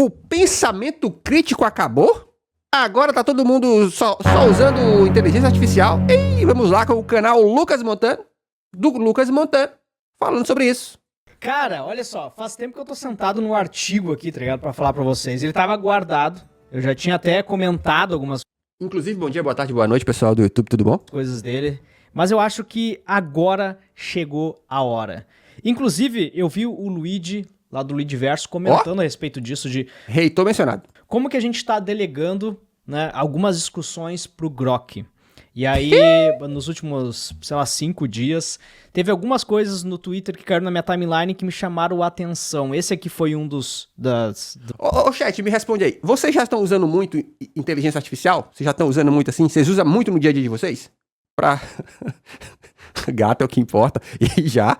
O pensamento crítico acabou? Agora tá todo mundo só usando inteligência artificial. E vamos lá com o canal Lucas Montano, do Lucas Montano, falando sobre isso. Cara, olha só, faz tempo que eu tô sentado no artigo aqui, tá ligado? Pra falar pra vocês. Ele tava guardado, eu já tinha até comentado algumas Inclusive, bom dia, boa tarde, boa noite, pessoal do YouTube, tudo bom? coisas dele. Mas eu acho que agora chegou a hora. Inclusive, eu vi o Luigi, lá do Luigiverso, comentando a respeito disso, de Reitor mencionado. como que a gente tá delegando, né, algumas discussões pro Grok. E aí, nos últimos, 5 dias, teve algumas coisas no Twitter que caíram na minha timeline que me chamaram a atenção. Esse aqui foi um Ô, chat, me responde aí. Vocês já estão usando muito inteligência artificial? Vocês já estão usando muito assim? Vocês usam muito no dia a dia de vocês? Pra... Gato é o que importa. E já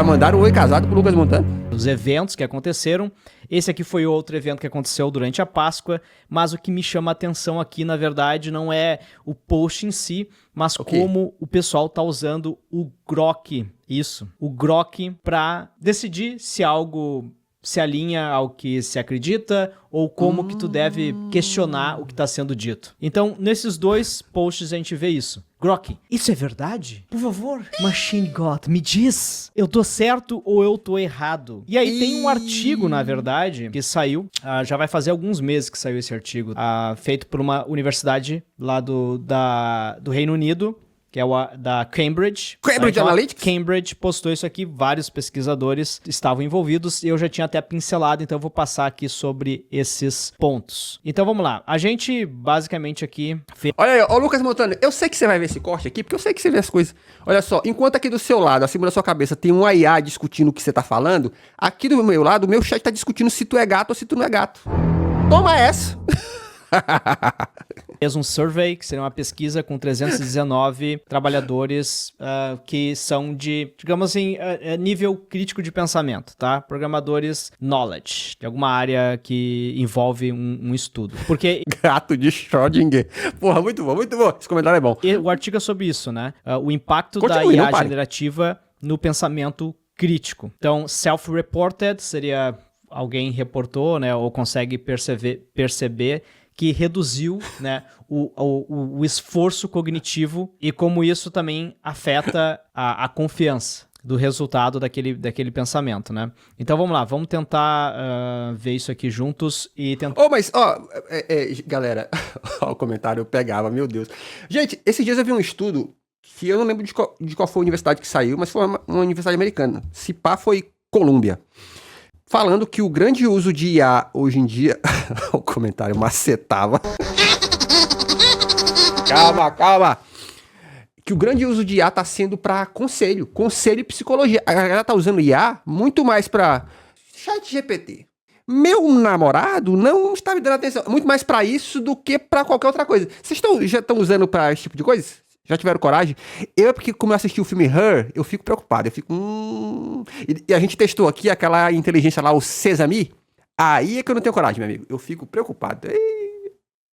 mandaram um oi casado pro Lucas Montano. Dos eventos que aconteceram. Esse aqui foi outro evento que aconteceu durante a Páscoa, mas o que me chama a atenção aqui, na verdade, não é o post em si, mas como o pessoal tá usando o Grok, o Grok, pra decidir se algo se alinha ao que se acredita ou como que tu deve questionar o que tá sendo dito. Então, nesses dois posts a gente vê isso. Grok, isso é verdade? Por favor, Machine God, me diz. Eu tô certo ou eu tô errado? E aí tem um artigo, na verdade, que saiu, já vai fazer alguns meses que saiu esse artigo, feito por uma universidade lá do Reino Unido, que é da Cambridge. Cambridge Analytics? Cambridge postou isso aqui, vários pesquisadores estavam envolvidos e eu já tinha até pincelado, então eu vou passar aqui sobre esses pontos. Então vamos lá, a gente basicamente aqui... Olha aí, ó, Lucas Montano, eu sei que você vai ver esse corte aqui, porque eu sei que você vê as coisas. Olha só, enquanto aqui do seu lado, acima da sua cabeça, tem um IA discutindo o que você tá falando, aqui do meu lado, o meu chat tá discutindo se tu é gato ou se tu não é gato. Toma essa! Fez um survey, que seria uma pesquisa com 319 trabalhadores que são de, digamos assim, nível crítico de pensamento, tá? Programadores knowledge, de alguma área que envolve um estudo. Porque... Gato de Schrödinger. Porra, muito bom, muito bom. Esse comentário é bom. O artigo é sobre isso, né? O impacto Continue, da não IA pare. generativa no pensamento crítico. Então, self-reported seria alguém reportou, né? Ou consegue perceber que reduziu, né, o esforço cognitivo e como isso também afeta a confiança do resultado daquele pensamento, né? Então vamos lá, vamos tentar ver isso aqui juntos e tentar... Galera, ó, o comentário eu pegava, meu Deus. Gente, esses dias eu vi um estudo que eu não lembro de qual foi a universidade que saiu, mas foi uma universidade americana. Se pá, foi Colômbia. Falando que o grande uso de IA hoje em dia... o comentário macetava. Calma. Que o grande uso de IA tá sendo pra conselho e psicologia. A galera tá usando IA muito mais pra chat GPT. Meu namorado não está me dando atenção. Muito mais pra isso do que pra qualquer outra coisa. Vocês já estão usando pra esse tipo de coisa? Já tiveram coragem? Porque como eu assisti o filme Her, eu fico preocupado. Eu fico... E a gente testou aqui aquela inteligência lá, o Sesame. Aí é que eu não tenho coragem, meu amigo. Eu fico preocupado.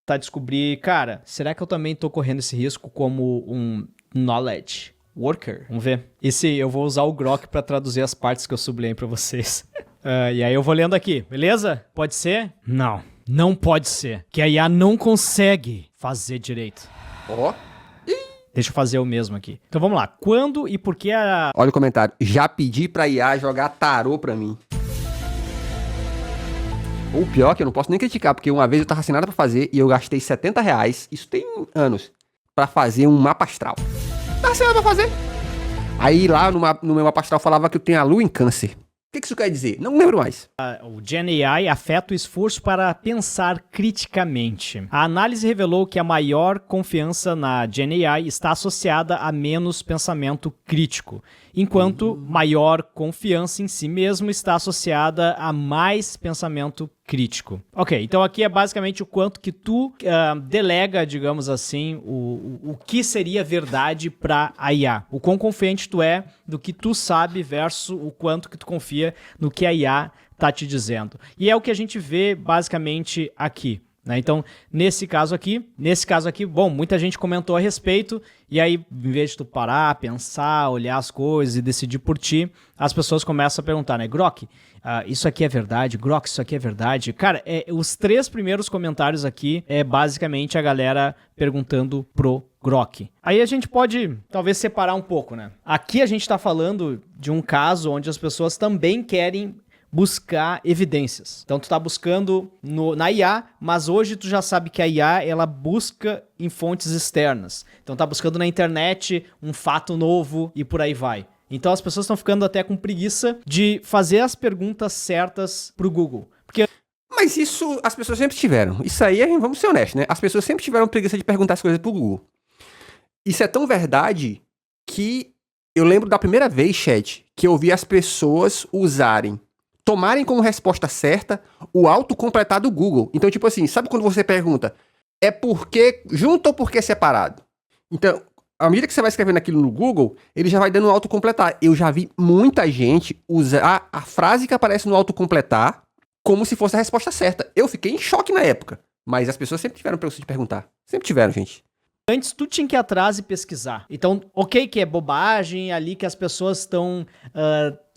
Tá descobrir, cara, será que eu também tô correndo esse risco como um knowledge worker? Vamos ver. E se eu vou usar o Grok pra traduzir as partes que eu sublinhei pra vocês. E aí eu vou lendo aqui, beleza? Pode ser? Não pode ser. Que a IA não consegue fazer direito. Ó. Deixa eu fazer o mesmo aqui. Então vamos lá. Quando e por que a... Olha o comentário. Já pedi pra IA jogar tarô pra mim. O pior é que eu não posso nem criticar, porque uma vez eu tava sem nada pra fazer e eu gastei R$70, isso tem anos, pra fazer um mapa astral. Tava sem nada pra fazer. Aí lá no meu mapa astral falava que eu tenho a lua em câncer. O que isso quer dizer? Não lembro mais. O Gen AI afeta o esforço para pensar criticamente. A análise revelou que a maior confiança na Gen AI está associada a menos pensamento crítico, enquanto maior confiança em si mesmo está associada a mais pensamento crítico. Ok, então aqui é basicamente o quanto que tu delega, digamos assim, o que seria verdade para a IA. O quão confiante tu é do que tu sabe versus o quanto que tu confia no que a IA tá te dizendo. E é o que a gente vê basicamente aqui. né? Então, nesse caso aqui, bom, muita gente comentou a respeito, e aí, em vez de tu parar, pensar, olhar as coisas e decidir por ti, as pessoas começam a perguntar, né? Grok, isso aqui é verdade? Grok, isso aqui é verdade? Cara, os 3 primeiros comentários aqui é basicamente a galera perguntando pro Grok. Aí a gente pode, talvez, separar um pouco, né? Aqui a gente tá falando de um caso onde as pessoas também querem buscar evidências. Então tu tá buscando na IA, mas hoje tu já sabe que a IA, ela busca em fontes externas. Então tá buscando na internet um fato novo e por aí vai. Então as pessoas estão ficando até com preguiça de fazer as perguntas certas pro Google. Porque... Mas isso as pessoas sempre tiveram. Isso aí, vamos ser honestos, né? As pessoas sempre tiveram preguiça de perguntar as coisas pro Google. Isso é tão verdade que eu lembro da primeira vez, chat, que eu vi as pessoas tomarem como resposta certa o autocompletar do Google. Então, tipo assim, sabe quando você pergunta, é porque junto ou porque separado? Então, à medida que você vai escrevendo aquilo no Google, ele já vai dando um autocompletar. Eu já vi muita gente usar a frase que aparece no autocompletar como se fosse a resposta certa. Eu fiquei em choque na época, mas as pessoas sempre tiveram preguiça de perguntar. Sempre tiveram, gente. Antes, tu tinha que ir atrás e pesquisar. Então, ok que é bobagem ali que as pessoas estão...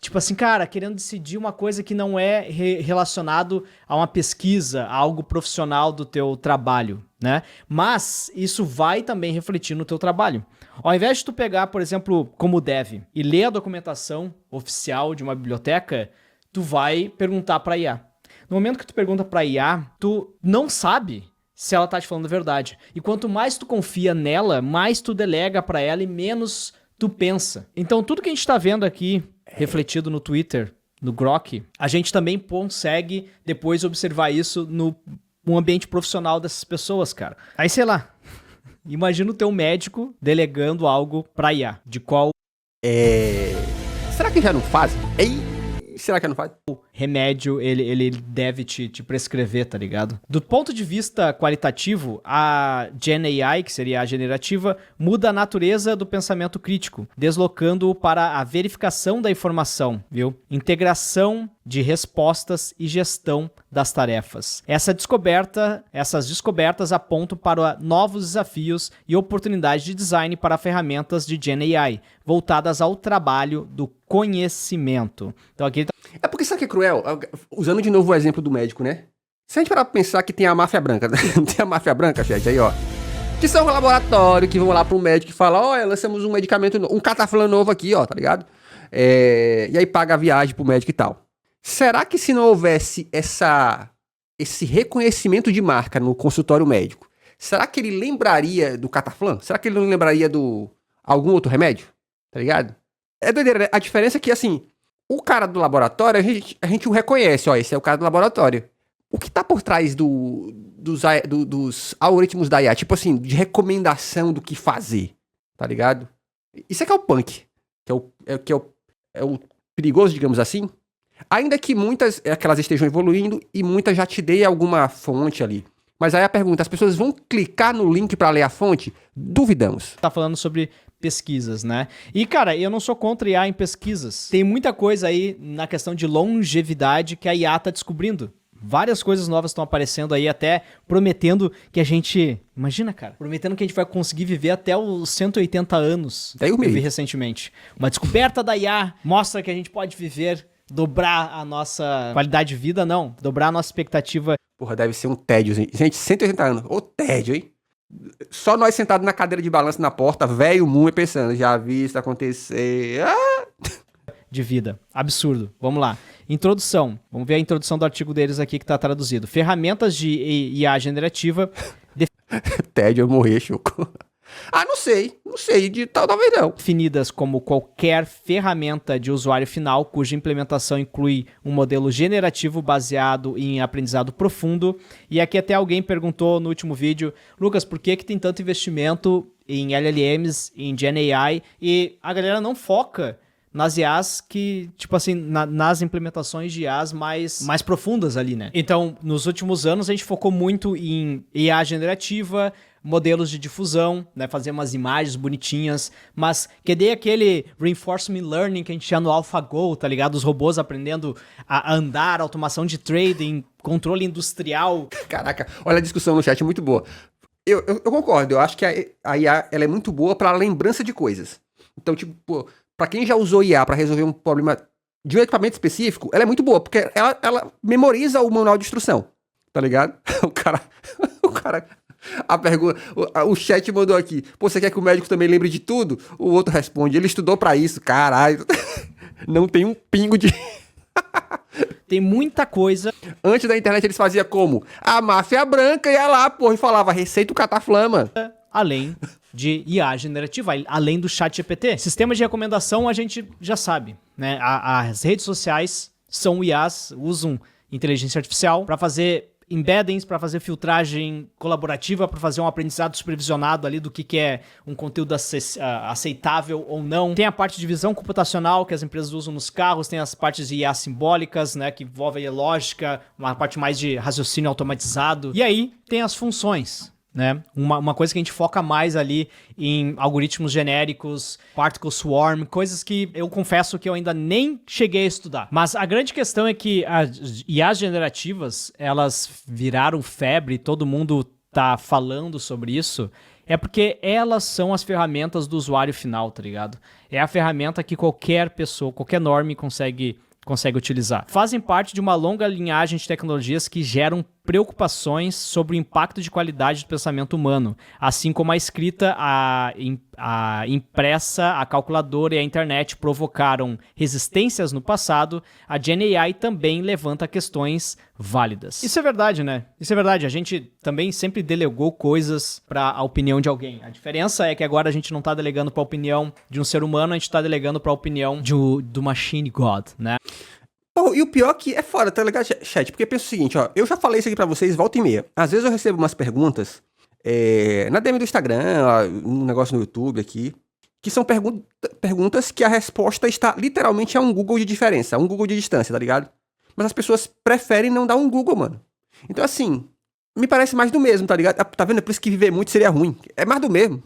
tipo assim, cara, querendo decidir uma coisa que não é relacionado a uma pesquisa, a algo profissional do teu trabalho, né? Mas isso vai também refletir no teu trabalho. Ao invés de tu pegar, por exemplo, como dev e ler a documentação oficial de uma biblioteca, tu vai perguntar para IA. No momento que tu pergunta para IA, tu não sabe se ela tá te falando a verdade. E quanto mais tu confia nela, mais tu delega para ela e menos tu pensa. Então, tudo que a gente tá vendo aqui refletido no Twitter, no Grok, a gente também consegue depois observar isso no ambiente profissional dessas pessoas, cara. Aí, sei lá, imagina o teu médico delegando algo pra IA, de qual... Será que já não faz? Será que não faz? O remédio ele deve te prescrever, tá ligado? Do ponto de vista qualitativo, a Gen AI, que seria a generativa, muda a natureza do pensamento crítico, deslocando-o para a verificação da informação, viu? Integração de respostas e gestão das tarefas. Essas descobertas apontam para novos desafios e oportunidades de design para ferramentas de Gen AI, voltadas ao trabalho do conhecimento. Então aqui É porque sabe o que é cruel? Usando de novo o exemplo do médico, né? Se a gente parar pra pensar que tem a máfia branca, tem a máfia branca, chat, aí ó, que são um laboratório que vão lá pro médico e falam, olha, lançamos um medicamento, um cataflã novo aqui, ó, tá ligado? E aí paga a viagem pro médico e tal. Será que se não houvesse esse reconhecimento de marca no consultório médico, será que ele lembraria do cataflã? Será que ele não lembraria do algum outro remédio? Tá ligado? É doideira, né? A diferença é que, assim, o cara do laboratório, a gente o reconhece, ó, esse é o cara do laboratório. O que tá por trás dos algoritmos da IA, tipo assim, de recomendação do que fazer, tá ligado? Isso é que é o punk, que é o perigoso, digamos assim. Ainda que muitas, elas estejam evoluindo e muitas já te deem alguma fonte ali. Mas aí a pergunta, as pessoas vão clicar no link pra ler a fonte? Duvidamos. Tá falando sobre pesquisas, né? E, cara, eu não sou contra IA em pesquisas. Tem muita coisa aí na questão de longevidade que a IA tá descobrindo. Várias coisas novas estão aparecendo aí, até prometendo que a gente... Imagina, cara. Prometendo que a gente vai conseguir viver até os 180 anos. Daí eu vi recentemente. Uma descoberta da IA mostra que a gente pode viver, dobrar a nossa qualidade de vida, não. Dobrar a nossa expectativa. Porra, deve ser um tédio, gente. 180 anos. Ô, tédio, hein? Só nós sentados na cadeira de balanço na porta, velho mundo, pensando, já vi isso acontecer. De vida. Absurdo. Vamos lá. Introdução. Vamos ver a introdução do artigo deles aqui que está traduzido. Ferramentas de IA generativa. Tédio, eu morri, Choco. Não sei. Não sei. Talvez não. Definidas como qualquer ferramenta de usuário final cuja implementação inclui um modelo generativo baseado em aprendizado profundo. E aqui até alguém perguntou no último vídeo, Lucas, por que tem tanto investimento em LLMs, em Gen AI, e a galera não foca nas IAs que, tipo assim, nas implementações de IAs mais profundas ali, né? Então, nos últimos anos, a gente focou muito em IA generativa, modelos de difusão, né, fazer umas imagens bonitinhas, mas cadê aquele reinforcement learning que a gente tinha no AlphaGo, tá ligado? Os robôs aprendendo a andar, automação de trading, controle industrial. Caraca, olha a discussão no chat, muito boa. Eu concordo, eu acho que a IA ela é muito boa pra lembrança de coisas. Então, tipo, pô, pra quem já usou IA pra resolver um problema de um equipamento específico, ela é muito boa, porque ela memoriza o manual de instrução, tá ligado? O cara, a pergunta, o chat mandou aqui, pô, você quer que o médico também lembre de tudo? O outro responde, ele estudou pra isso, caralho. Não tem um pingo de... Tem muita coisa. Antes da internet eles faziam como? A máfia branca ia lá, porra, e falava, receita o cataflama. Além de IA generativa, além do chat GPT. Sistema de recomendação a gente já sabe, né? As redes sociais são IAs, usam inteligência artificial para fazer embeddings, para fazer filtragem colaborativa, para fazer um aprendizado supervisionado ali do que é um conteúdo aceitável ou não. Tem a parte de visão computacional que as empresas usam nos carros, tem as partes de IA simbólicas, né, que envolvem a lógica, uma parte mais de raciocínio automatizado. E aí tem as funções, né? Uma coisa que a gente foca mais ali em algoritmos genéricos, particle swarm, coisas que eu confesso que eu ainda nem cheguei a estudar. Mas a grande questão é que as IAs generativas, elas viraram febre, todo mundo tá falando sobre isso, é porque elas são as ferramentas do usuário final, tá ligado? É a ferramenta que qualquer pessoa, qualquer normie consegue utilizar. Fazem parte de uma longa linhagem de tecnologias que geram preocupações sobre o impacto de qualidade do pensamento humano, assim como a escrita, a impressa, a calculadora e a internet provocaram resistências no passado, a GenAI também levanta questões válidas. Isso é verdade, né? Isso é verdade. A gente também sempre delegou coisas para a opinião de alguém. A diferença é que agora a gente não tá delegando para a opinião de um ser humano, a gente tá delegando para a opinião do machine god, né? Pô, e o pior que é foda, tá ligado, chat? Porque pensa o seguinte, ó, eu já falei isso aqui pra vocês, volta e meia. Às vezes eu recebo umas perguntas na DM do Instagram, ó, um negócio no YouTube aqui, que são perguntas que a resposta está literalmente a um Google de diferença, a um Google de distância, tá ligado? Mas as pessoas preferem não dar um Google, mano. Então, assim, me parece mais do mesmo, tá ligado? Tá vendo? É por isso que viver muito seria ruim. É mais do mesmo.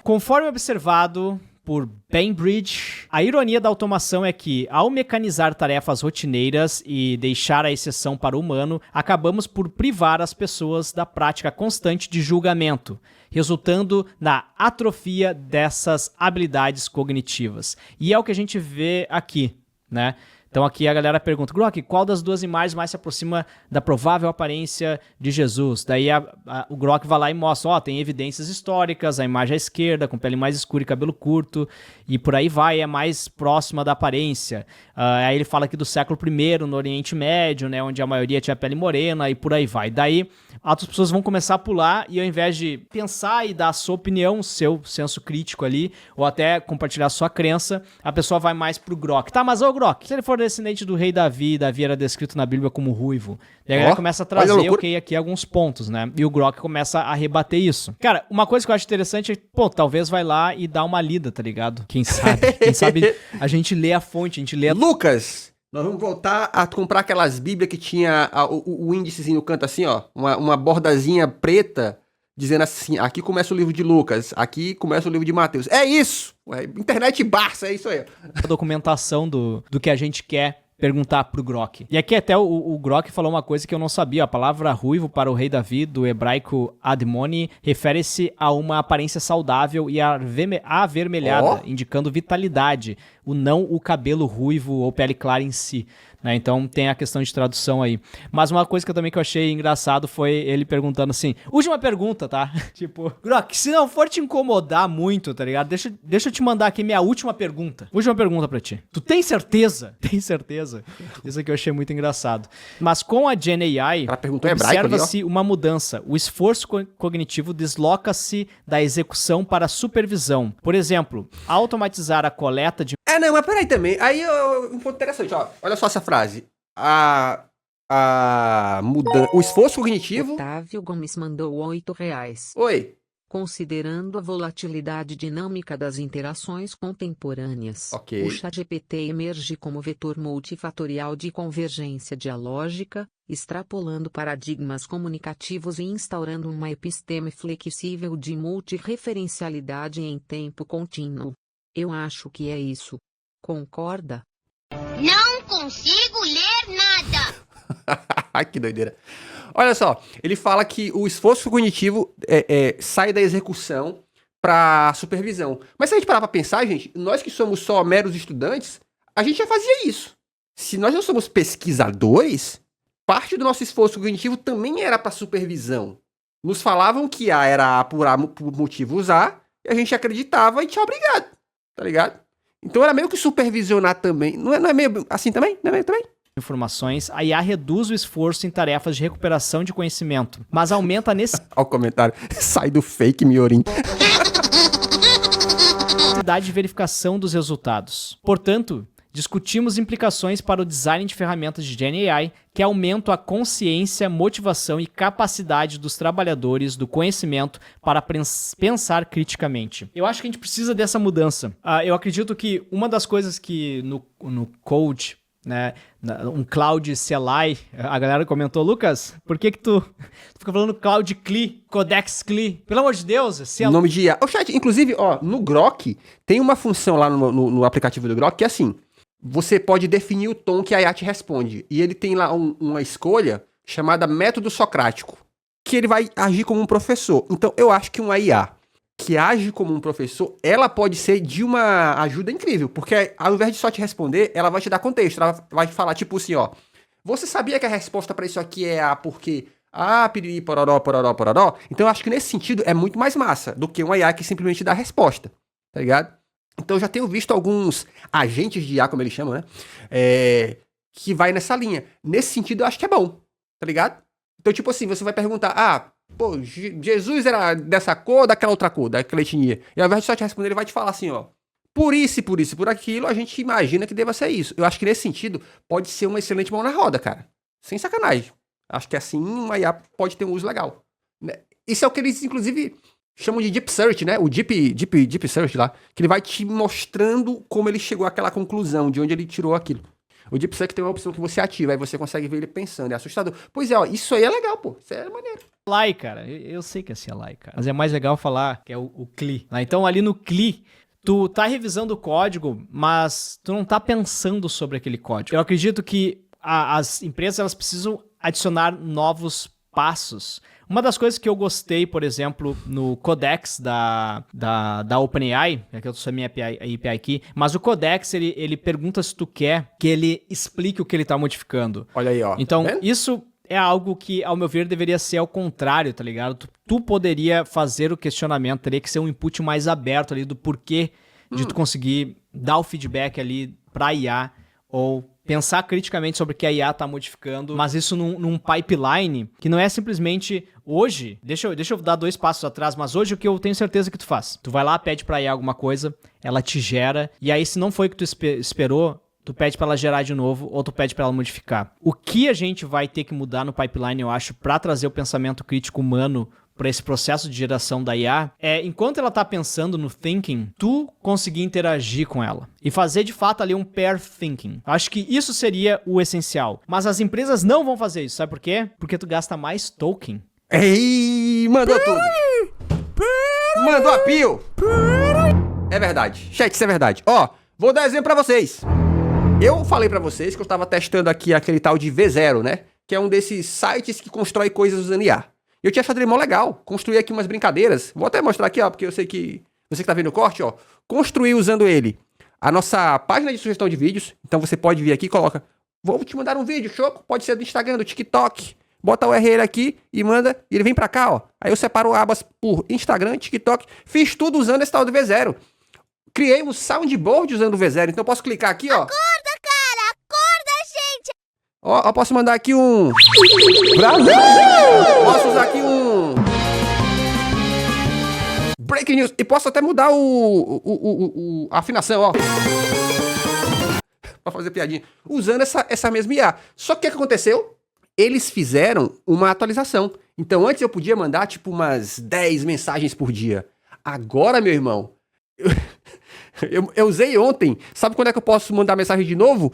Conforme observado por Bainbridge, a ironia da automação é que, ao mecanizar tarefas rotineiras e deixar a exceção para o humano, acabamos por privar as pessoas da prática constante de julgamento, resultando na atrofia dessas habilidades cognitivas. E é o que a gente vê aqui, né? Então aqui a galera pergunta, Grok, qual das duas imagens mais se aproxima da provável aparência de Jesus? Daí o Grok vai lá e mostra, ó, tem evidências históricas, a imagem à esquerda, com pele mais escura e cabelo curto, e por aí vai, é mais próxima da aparência. Aí ele fala aqui do século I, no Oriente Médio, né, onde a maioria tinha pele morena, e por aí vai. Daí outras pessoas vão começar a pular, e ao invés de pensar e dar a sua opinião, o seu senso crítico ali, ou até compartilhar a sua crença, a pessoa vai mais pro Grok. Tá, mas ô Grok, se ele for descendente do rei Davi era descrito na Bíblia como ruivo. E a galera começa a trazer aqui alguns pontos, né? E o Grok começa a rebater isso. Cara, uma coisa que eu acho interessante é, pô, talvez vai lá e dá uma lida, tá ligado? Quem sabe? Quem sabe a gente lê a fonte, a gente lê a... Lucas, nós vamos voltar a comprar aquelas bíblias que tinha o índicezinho no canto assim, ó. Uma bordazinha preta dizendo assim, aqui começa o livro de Lucas, aqui começa o livro de Mateus. É isso! Internet Barça, é isso aí. A documentação do que a gente quer perguntar pro Grok. E aqui até o Grok falou uma coisa que eu não sabia. A palavra ruivo para o rei Davi, do hebraico admoni, refere-se a uma aparência saudável e avermelhada, indicando vitalidade, não o cabelo ruivo ou pele clara em si. Né? Então tem a questão de tradução aí. Mas uma coisa que eu achei engraçado foi ele perguntando assim, última pergunta, tá? Tipo, Grok, se não for te incomodar muito, tá ligado? Deixa eu te mandar aqui minha última pergunta. Última pergunta pra ti. Tu tem certeza? Tem certeza? Isso aqui eu achei muito engraçado. Mas com a GenAI, observa-se uma mudança. O esforço cognitivo desloca-se da execução para a supervisão. Por exemplo, automatizar a coleta de... Não, mas peraí também. Aí um ponto interessante, ó. Olha só essa frase. O esforço cognitivo... Otávio Gomes mandou R$8. Oi. Considerando a volatilidade dinâmica das interações contemporâneas, ok, o ChatGPT emerge como vetor multifatorial de convergência dialógica, extrapolando paradigmas comunicativos e instaurando uma episteme flexível de multirreferencialidade em tempo contínuo. Eu acho que é isso. Concorda? Não consigo ler nada. Que doideira. Olha só, ele fala que o esforço cognitivo sai da execução para supervisão. Mas se a gente parar para pensar, gente, nós que somos só meros estudantes, a gente já fazia isso. Se nós não somos pesquisadores, parte do nosso esforço cognitivo também era para supervisão. Nos falavam que A era A por motivos A, e a gente acreditava e tinha obrigado, tá ligado? Então era meio que supervisionar também. Não é meio assim também? Não é meio também? Informações, a IA reduz o esforço em tarefas de recuperação de conhecimento, mas aumenta a necessidade Olha o comentário. Sai do fake, Miorim. de verificação dos resultados. Portanto, discutimos implicações para o design de ferramentas de Gen AI que aumentam a consciência, motivação e capacidade dos trabalhadores do conhecimento para pensar criticamente. Eu acho que a gente precisa dessa mudança. Eu acredito que uma das coisas que no Code, né, um Cloud CLI, a galera comentou, Lucas, por que tu fica falando Cloud CLI, Codex CLI? Pelo amor de Deus, CLI. Nome de IA. Ô, chat, inclusive, ó, no Grok, tem uma função lá no aplicativo do Grok que é assim, você pode definir o tom que a IA te responde. E ele tem lá uma escolha chamada método socrático, que ele vai agir como um professor. Então, eu acho que uma IA que age como um professor, ela pode ser de uma ajuda incrível, porque ao invés de só te responder, ela vai te dar contexto, ela vai falar tipo assim, ó, você sabia que a resposta pra isso aqui é a porque, piriri, pororó, pororó, pororó? Então eu acho que nesse sentido é muito mais massa do que uma IA que simplesmente dá a resposta, tá ligado? Então eu já tenho visto alguns agentes de IA, como eles chamam, né, que vai nessa linha. Nesse sentido eu acho que é bom, tá ligado? Então tipo assim, você vai perguntar, pô, Jesus era dessa cor ou daquela outra cor, daquela etnia. E ao invés de só te responder, ele vai te falar assim, ó. Por isso, por isso, por aquilo, a gente imagina que deva ser isso. Eu acho que nesse sentido, pode ser uma excelente mão na roda, cara. Sem sacanagem. Acho que assim, uma IA pode ter um uso legal. Isso é o que eles, inclusive, chamam de Deep Search, né? O Deep Search lá. Que ele vai te mostrando como ele chegou àquela conclusão, de onde ele tirou aquilo. O Deep Search tem uma opção que você ativa, aí você consegue ver ele pensando, é assustador. Pois é, ó, isso aí é legal, pô, isso é maneiro. CLI, cara, eu sei que é CLI, cara, mas é mais legal falar que é o CLI. Então ali no CLI, tu tá revisando o código, mas tu não tá pensando sobre aquele código. Eu acredito que as empresas elas precisam adicionar novos passos. Uma das coisas que eu gostei, por exemplo, no Codex da OpenAI, é que eu sou a minha API aqui, mas o Codex, ele pergunta se tu quer que ele explique o que ele tá modificando. Olha aí, ó. Então, isso é algo que, ao meu ver, deveria ser ao contrário, tá ligado? Tu poderia fazer o questionamento, teria que ser um input mais aberto ali do porquê de tu conseguir dar o feedback ali pra IA ou pensar criticamente sobre o que a IA tá modificando, mas isso num pipeline que não é simplesmente hoje, deixa eu dar 2 passos atrás, mas hoje o que eu tenho certeza que tu faz, tu vai lá, pede pra IA alguma coisa, ela te gera, e aí se não foi o que tu esperou, tu pede pra ela gerar de novo, ou tu pede pra ela modificar. O que a gente vai ter que mudar no pipeline, eu acho, pra trazer o pensamento crítico humano para esse processo de geração da IA, enquanto ela tá pensando no thinking, tu conseguir interagir com ela e fazer de fato ali um pair thinking. Acho que isso seria o essencial. Mas as empresas não vão fazer isso, sabe por quê? Porque tu gasta mais token. Ei, mandou tudo. Mandou a pio. É verdade. Chat, isso é verdade. Ó, vou dar exemplo pra vocês. Eu falei pra vocês que eu tava testando aqui aquele tal de V0, né? Que é um desses sites que constrói coisas usando IA. Eu tinha achado ele mó legal. Construí aqui umas brincadeiras. Vou até mostrar aqui, ó, porque eu sei que você que tá vendo o corte, ó. Construí usando ele a nossa página de sugestão de vídeos. Então você pode vir aqui e coloca, vou te mandar um vídeo, show? Pode ser do Instagram, do TikTok. Bota o URL aqui e manda, e ele vem pra cá, ó. Aí eu separo abas por Instagram, TikTok. Fiz tudo usando esse tal do V0. Criei um soundboard usando o V0. Então eu posso clicar aqui, ó. Acorda, cara! Acorda, gente! Ó, posso mandar aqui um... Brasil! Posso usar aqui um... Breaking News. E posso até mudar a afinação, ó. Pra fazer piadinha. Usando essa mesma IA. Só que o que aconteceu? Eles fizeram uma atualização. Então antes eu podia mandar tipo umas 10 mensagens por dia. Agora, meu irmão, eu usei ontem. Sabe quando é que eu posso mandar mensagem de novo?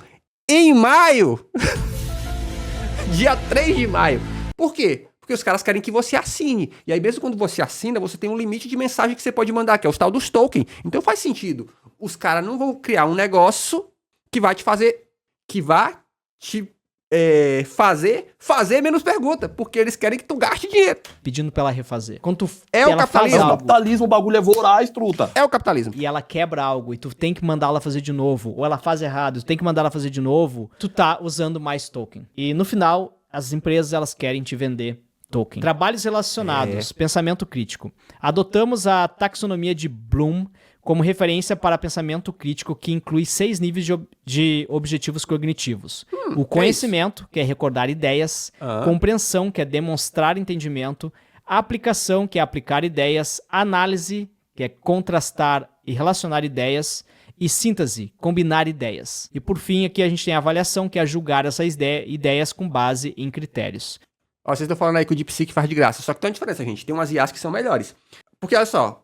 Em maio Dia 3 de maio. Por quê? Porque os caras querem que você assine. E aí, mesmo quando você assina, você tem um limite de mensagem que você pode mandar, que é o tal dos tokens. Então faz sentido. Os caras não vão criar um negócio que vai te fazer... Que vai te fazer menos pergunta. Porque eles querem que tu gaste dinheiro. Pedindo pra ela refazer. Quando tu, É o ela faz capitalismo. É o algo capitalismo, o bagulho é voraz, truta. É o capitalismo. e ela quebra algo e tu tem que mandar ela fazer de novo, ou ela faz errado, tu tem que mandar ela fazer de novo, tu tá usando mais token. E no final, as empresas elas querem te vender token. Trabalhos relacionados, pensamento crítico. Adotamos a taxonomia de Bloom como referência para pensamento crítico que inclui 6 níveis de objetivos cognitivos. O conhecimento, que é recordar ideias, compreensão, que é demonstrar entendimento, aplicação, que é aplicar ideias, análise, que é contrastar e relacionar ideias, e síntese, combinar ideias. E por fim, aqui a gente tem a avaliação, que é julgar essas ideias com base em critérios. Ó, vocês estão falando aí que o DeepSeek faz de graça. Só que tem uma diferença, gente. Tem umas IAs que são melhores. Porque, olha só,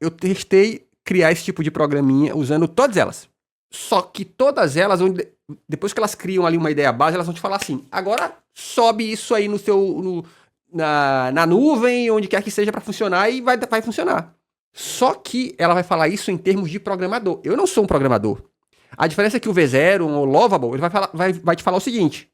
eu testei criar esse tipo de programinha usando todas elas. Só que todas elas, depois que elas criam ali uma ideia base, elas vão te falar assim, agora sobe isso aí na nuvem, onde quer que seja para funcionar e vai funcionar. Só que ela vai falar isso em termos de programador. Eu não sou um programador. A diferença é que o V0 ou o Lovable, ele vai te falar o seguinte,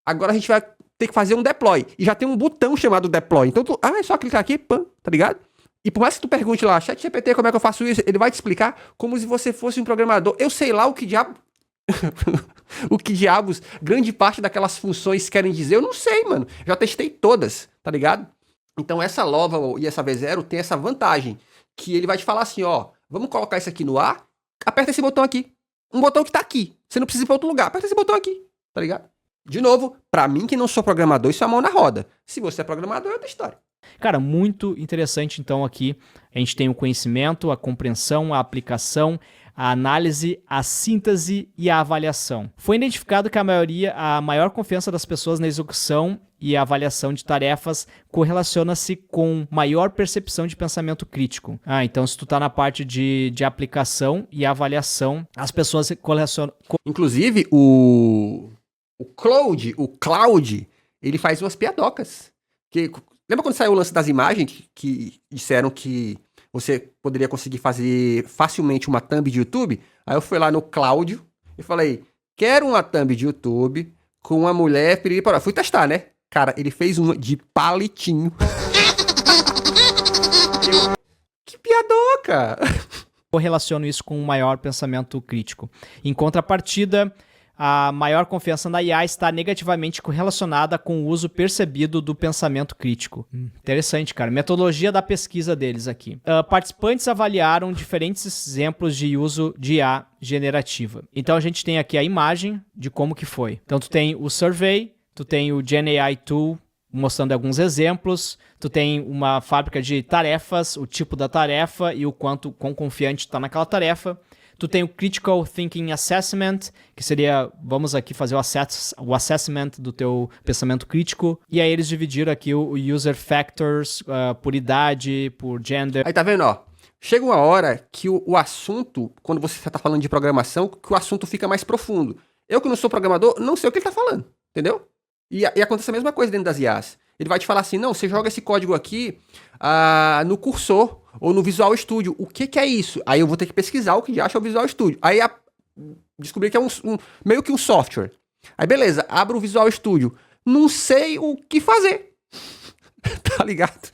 agora a gente vai ter que fazer um deploy. E já tem um botão chamado deploy. Então, é só clicar aqui, pam, tá ligado? E por mais que tu pergunte lá, ChatGPT, como é que eu faço isso? Ele vai te explicar como se você fosse um programador. Eu sei lá o que diabos grande parte daquelas funções querem dizer. Eu não sei, mano. Já testei todas, tá ligado? Então essa Lovable e essa V0 tem essa vantagem. Que ele vai te falar assim, vamos colocar isso aqui no ar. Aperta esse botão aqui. Um botão que tá aqui. Você não precisa ir pra outro lugar. Aperta esse botão aqui, tá ligado? De novo, pra mim que não sou programador, isso é a mão na roda. Se você é programador, é outra história. Cara, muito interessante, então, aqui a gente tem o conhecimento, a compreensão, a aplicação, a análise, a síntese e a avaliação. Foi identificado que a maior confiança das pessoas na execução e a avaliação de tarefas correlaciona-se com maior percepção de pensamento crítico. Então se tu tá na parte de aplicação e avaliação, as pessoas correlacionam... Inclusive, o Cloud, ele faz umas piadocas. Lembra quando saiu o lance das imagens que disseram que você poderia conseguir fazer facilmente uma thumb de YouTube? Aí eu fui lá no Cláudio e falei, quero uma thumb de YouTube com uma mulher... Fui testar, né? Cara, ele fez uma de palitinho. Que piadoca! Correlaciono isso com um maior pensamento crítico. Em contrapartida, a maior confiança na IA está negativamente correlacionada com o uso percebido do pensamento crítico. Interessante, cara. Metodologia da pesquisa deles aqui. Participantes avaliaram diferentes exemplos de uso de IA generativa. Então a gente tem aqui a imagem de como que foi. Então tu tem o survey, tu tem o GenAI Tool mostrando alguns exemplos, tu tem uma fábrica de tarefas, o tipo da tarefa e o quão confiante tu tá naquela tarefa. Tu tem o Critical Thinking Assessment, que seria, vamos aqui fazer o assessment do teu pensamento crítico. E aí eles dividiram aqui o User Factors por idade, por gender. Aí tá vendo, chega uma hora que o assunto, quando você tá falando de programação, que o assunto fica mais profundo. Eu que não sou programador, não sei o que ele tá falando, entendeu? E acontece a mesma coisa dentro das IAs. Ele vai te falar assim, não, você joga esse código aqui no cursor ou no Visual Studio. O que é isso? Aí eu vou ter que pesquisar o que acha o Visual Studio. Aí descobri que é meio que um software. Aí beleza, abro o Visual Studio. Não sei o que fazer. Tá ligado?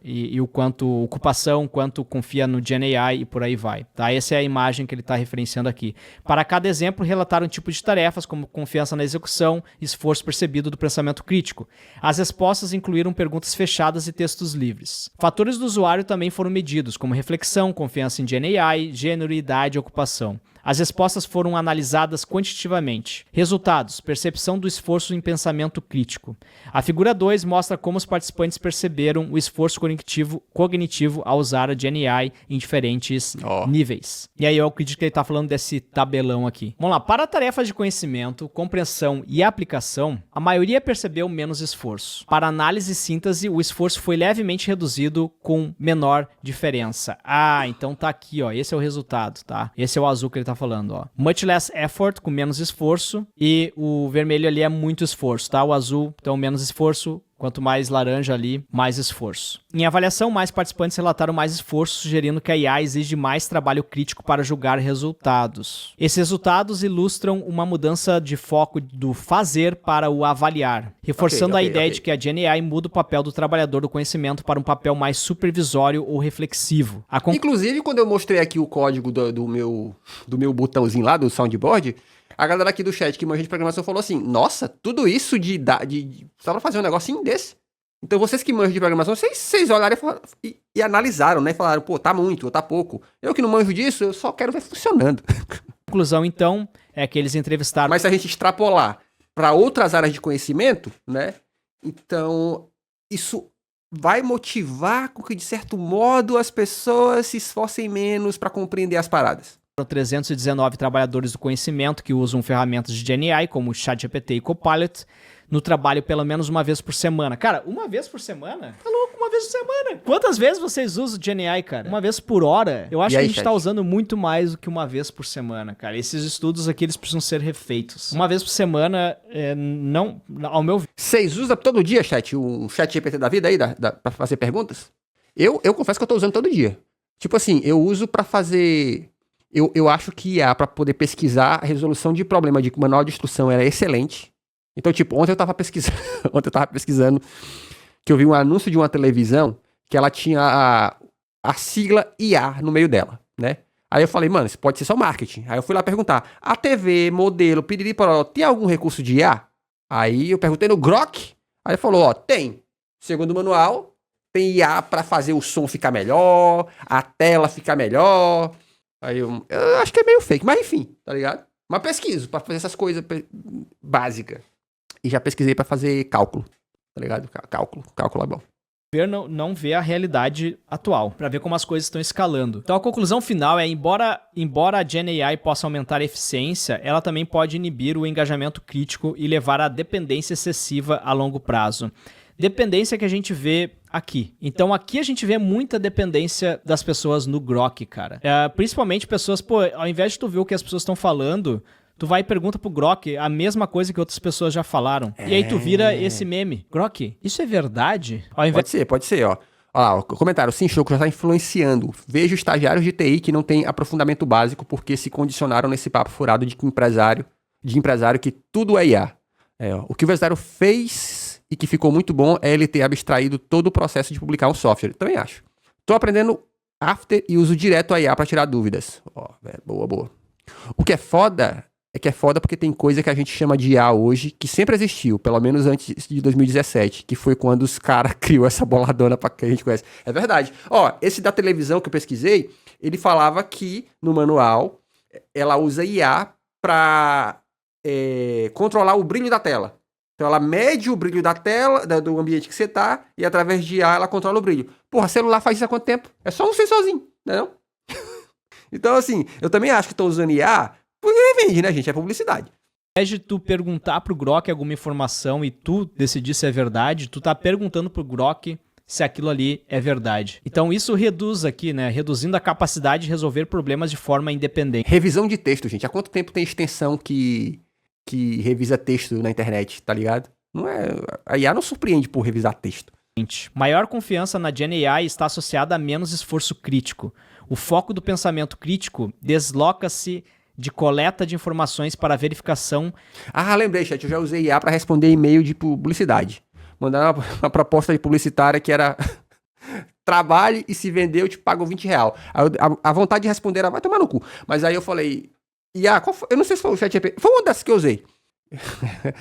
E o quanto ocupação, quanto confia no GenAI e por aí vai. Tá? Essa é a imagem que ele está referenciando aqui. Para cada exemplo, relataram tipos de tarefas, como confiança na execução, esforço percebido do pensamento crítico. As respostas incluíram perguntas fechadas e textos livres. Fatores do usuário também foram medidos, como reflexão, confiança em GenAI, gênero, idade e ocupação. As respostas foram analisadas quantitativamente. Resultados: percepção do esforço em pensamento crítico. A figura 2 mostra como os participantes perceberam o esforço cognitivo ao usar a GenAI em diferentes níveis. E aí eu acredito que ele está falando desse tabelão aqui. Vamos lá, para tarefas de conhecimento, compreensão e aplicação, a maioria percebeu menos esforço. Para análise e síntese, o esforço foi levemente reduzido com menor diferença. Então tá aqui, esse é o resultado, tá? Esse é o azul que ele tá tá falando, ó. Much less effort, com menos esforço, e o vermelho ali é muito esforço, tá? O azul, então, menos esforço. Quanto mais laranja ali, mais esforço. Em avaliação, mais participantes relataram mais esforço, sugerindo que a IA exige mais trabalho crítico para julgar resultados. Esses resultados ilustram uma mudança de foco do fazer para o avaliar, reforçando a ideia de que a GenAI muda o papel do trabalhador do conhecimento para um papel mais supervisório ou reflexivo. Inclusive, quando eu mostrei aqui o código do meu botãozinho lá, do soundboard, a galera aqui do chat que manja de programação falou assim, nossa, tudo isso só pra fazer um negocinho desse? Então vocês que manjam de programação, vocês olharam e analisaram, né? Falaram, pô, tá muito ou tá pouco. Eu que não manjo disso, eu só quero ver funcionando. A conclusão, então, é que eles entrevistaram... Mas se a gente extrapolar para outras áreas de conhecimento, né? Então, isso vai motivar com que, de certo modo, as pessoas se esforcem menos para compreender as paradas. 319 trabalhadores do conhecimento que usam ferramentas de GenAI, como ChatGPT e Copilot, no trabalho pelo menos uma vez por semana. Cara, uma vez por semana? Tá louco, uma vez por semana? Quantas vezes vocês usam GenAI, cara? Uma vez por hora? Eu acho que a gente tá usando muito mais do que uma vez por semana, cara. Esses estudos aqui, eles precisam ser refeitos. Uma vez por semana, não, ao meu ver. Vocês usam todo dia, chat, o ChatGPT da vida aí, pra fazer perguntas? Eu confesso que eu tô usando todo dia. Tipo assim, eu uso pra fazer... Eu acho que IA, para poder pesquisar, a resolução de problema de manual de instrução era excelente. Então, tipo, ontem eu tava pesquisando que eu vi um anúncio de uma televisão que ela tinha a sigla IA no meio dela, né? Aí eu falei, mano, isso pode ser só marketing. Aí eu fui lá perguntar, a TV, modelo, piriri, poró, tem algum recurso de IA? Aí eu perguntei no Grok, aí ele falou, ó, tem. Segundo o manual, tem IA para fazer o som ficar melhor, a tela ficar melhor... Aí eu acho que é meio fake, mas enfim, tá ligado? Mas pesquiso pra fazer essas coisas básicas. E já pesquisei pra fazer cálculo, tá ligado? Cálculo é bom. Não vê a realidade atual, para ver como as coisas estão escalando. Então a conclusão final é, embora a GenAI possa aumentar a eficiência, ela também pode inibir o engajamento crítico e levar à dependência excessiva a longo prazo. Dependência que a gente vê aqui. Então aqui a gente vê muita dependência das pessoas no Grok, cara. Principalmente pessoas, pô, ao invés de tu ver o que as pessoas estão falando, tu vai e pergunta pro Grok a mesma coisa que outras pessoas já falaram. E aí tu vira esse meme. Grok, isso é verdade? Pode ser, ó. Olha lá, o comentário, sim, Choco já tá influenciando. Vejo estagiários de TI que não têm aprofundamento básico porque se condicionaram nesse papo furado de empresário que tudo é IA. O que o empresário fez e que ficou muito bom é ele ter abstraído todo o processo de publicar um software. Também acho. Tô aprendendo After e uso direto a IA para tirar dúvidas. Boa. O que é foda porque tem coisa que a gente chama de IA hoje que sempre existiu, pelo menos antes de 2017, que foi quando os caras criou essa boladona que a gente conhece. É verdade. Esse da televisão que eu pesquisei, ele falava que no manual ela usa IA para controlar o brilho da tela. Então ela mede o brilho da tela, do ambiente que você tá, e através de IA ela controla o brilho. Porra, celular faz isso há quanto tempo? É só um sensorzinho, né não? Então assim, eu também acho que tô usando IA, porque vende, né gente? É publicidade. Ao invés de tu perguntar pro Grok alguma informação e tu decidir se é verdade, tu tá perguntando pro Grok se aquilo ali é verdade. Então isso reduz aqui, né? Reduzindo a capacidade de resolver problemas de forma independente. Revisão de texto, gente. Há quanto tempo tem extensão que revisa texto na internet, tá ligado? Não é, a IA não surpreende por revisar texto. Maior confiança na GenAI está associada a menos esforço crítico. O foco do pensamento crítico desloca-se de coleta de informações para verificação. Lembrei, chat, eu já usei IA para responder e-mail de publicidade. Mandar uma proposta de publicitária que era trabalhe e se vender eu te pago R$20. A vontade de responder era vai tomar no cu. Mas aí eu falei... eu não sei se foi o ChatGPT, foi uma dessas que eu usei.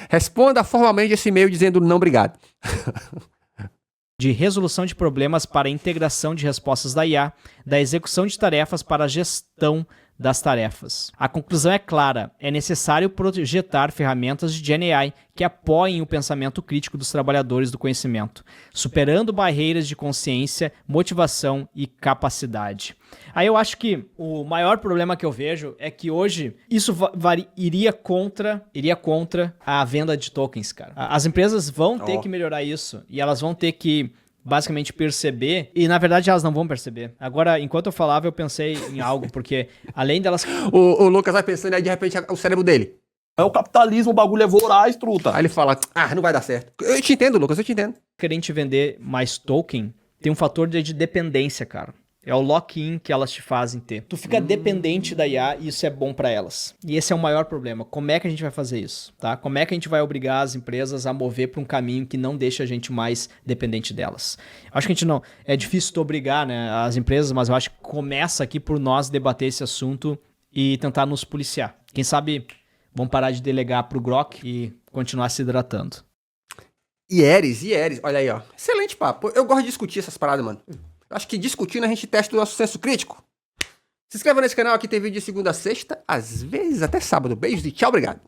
Responda formalmente esse e-mail dizendo não obrigado. De resolução de problemas para integração de respostas da IA, da execução de tarefas para a gestão das tarefas. A conclusão é clara, é necessário projetar ferramentas de GenAI que apoiem o pensamento crítico dos trabalhadores do conhecimento, superando barreiras de consciência, motivação e capacidade. Aí eu acho que o maior problema que eu vejo é que hoje isso iria contra a venda de tokens, cara. As empresas vão ter que melhorar isso e elas vão ter que basicamente perceber, e na verdade elas não vão perceber. Agora, enquanto eu falava, eu pensei em algo, porque além delas... O Lucas vai pensando aí, de repente, o cérebro dele. É o capitalismo, o bagulho é voraz, truta. Aí ele fala, não vai dar certo. Eu te entendo, Lucas, eu te entendo. querem te vender mais token, tem um fator de dependência, cara. É o lock-in que elas te fazem ter. Tu fica dependente da IA e isso é bom pra elas. E esse é o maior problema. Como é que a gente vai fazer isso, tá? Como é que a gente vai obrigar as empresas a mover pra um caminho que não deixa a gente mais dependente delas? Acho que a gente não... É difícil tu obrigar, né, as empresas, mas eu acho que começa aqui por nós debater esse assunto e tentar nos policiar. Quem sabe vamos parar de delegar pro Grok e continuar se hidratando. Ieres, olha aí, ó. Excelente papo. Eu gosto de discutir essas paradas, mano. Acho que discutindo a gente testa o nosso senso crítico. Se inscreva nesse canal, aqui tem vídeo de segunda a sexta, às vezes até sábado. Beijos e tchau, obrigado.